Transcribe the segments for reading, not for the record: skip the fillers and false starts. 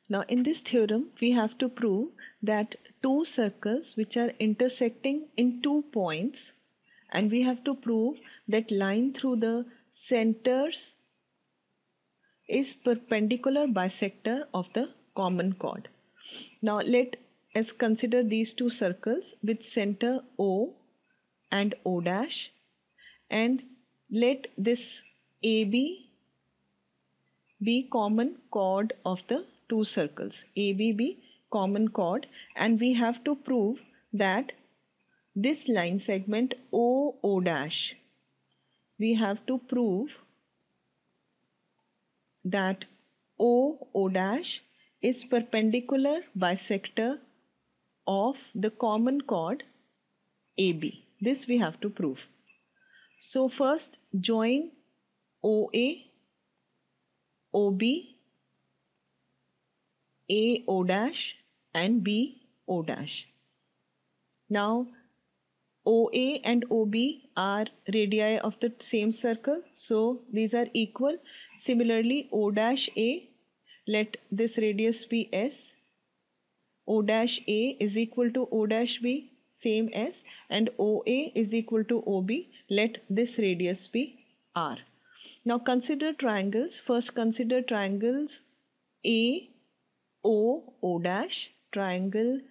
Now in this theorem we have to prove that two circles which are intersecting in 2 points, and we have to prove that line through the centers is perpendicular bisector of the common chord. Now let us consider these two circles with center O and O dash, and let this AB be common chord of the two circles. AB be common chord, and we have to prove that this line segment OO dash, we have to prove that OO dash is perpendicular bisector of the common chord AB. This we have to prove. So first join OA, OB, AO dash and BO dash. Now OA and OB are radii of the same circle, so these are equal. Similarly, O dash A, let this radius be S. O dash A is equal to O dash B, same S, and OA is equal to OB, let this radius be R. Now consider triangles. First consider triangles AOO dash, triangle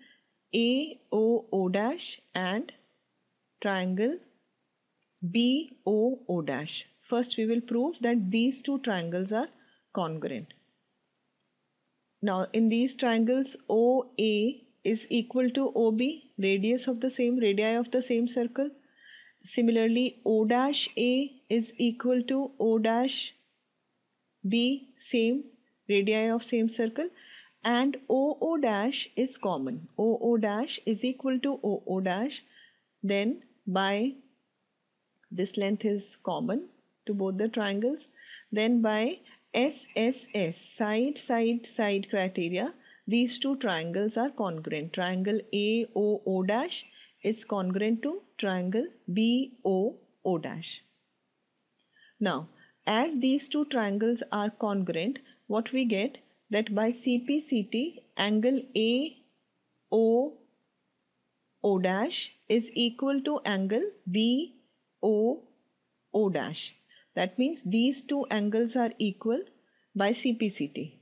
AOO dash and triangle BOO dash. First we will prove that these two triangles are congruent. Now in these triangles OA is equal to OB, radii of the same circle. Similarly O dash A is equal to O dash B, same radii of same circle, and OO dash is common. OO dash is equal to OO dash, then by this length is common to both the triangles, then by SSS, side criteria, these two triangles are congruent. Triangle AOO dash is congruent to triangle BOO dash. Now as these two triangles are congruent, what we get that by CPCT angle AOO dash is equal to angle BOO dash. That means these two angles are equal by CPCT.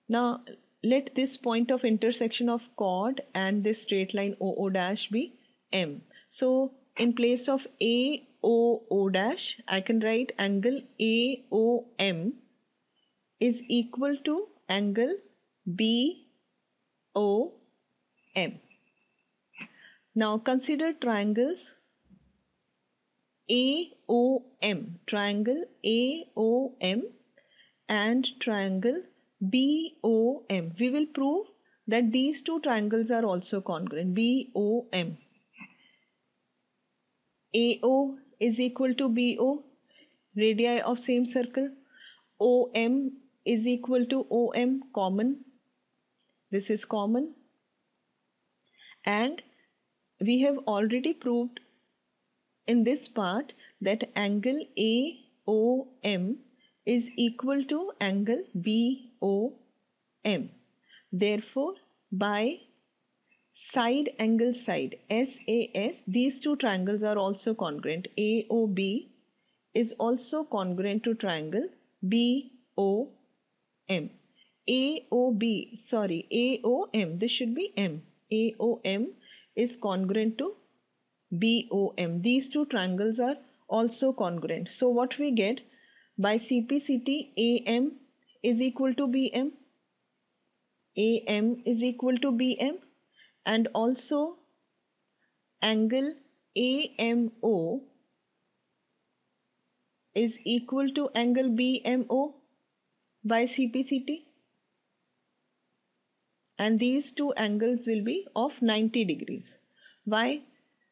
Now let this point of intersection of chord and this straight line OO dash be M. So in place of AOO dash, I can write angle AOM is equal to angle BOM. Now consider triangles AOM, triangle AOM and triangle BOM. We will prove that these two triangles are also congruent. BOM. AO is equal to BO, radii of same circle. OM is equal to OM, common. This is common. And we have already proved in this part that angle AOM is equal to angle BOM. Therefore, by side angle side SAS, these two triangles are also congruent. AOB is also congruent to triangle BOM. AOM, this should be M. AOM is congruent to BOM. These two triangles are also congruent. So what we get by CPCT, AM is equal to BM, AM is equal to BM, and also angle AMO is equal to angle BMO by CPCT, and these two angles will be of 90 degrees. Why?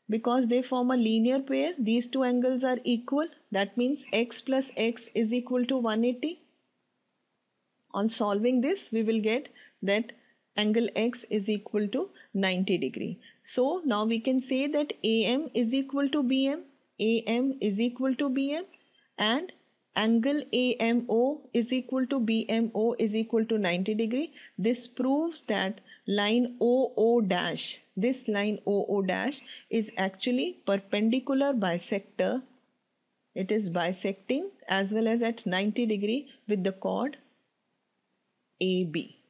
Because they form a linear pair. These two angles are equal. That means x plus x is equal to 180. On solving this, we will get that angle x is equal to 90 degree. So now we can say that AM is equal to BM, AM is equal to BM, and angle AMO is equal to BMO is equal to 90 degree. This proves that line OO dash, this line OO dash is actually perpendicular bisector. It is bisecting as well as at 90 degree with the chord AB.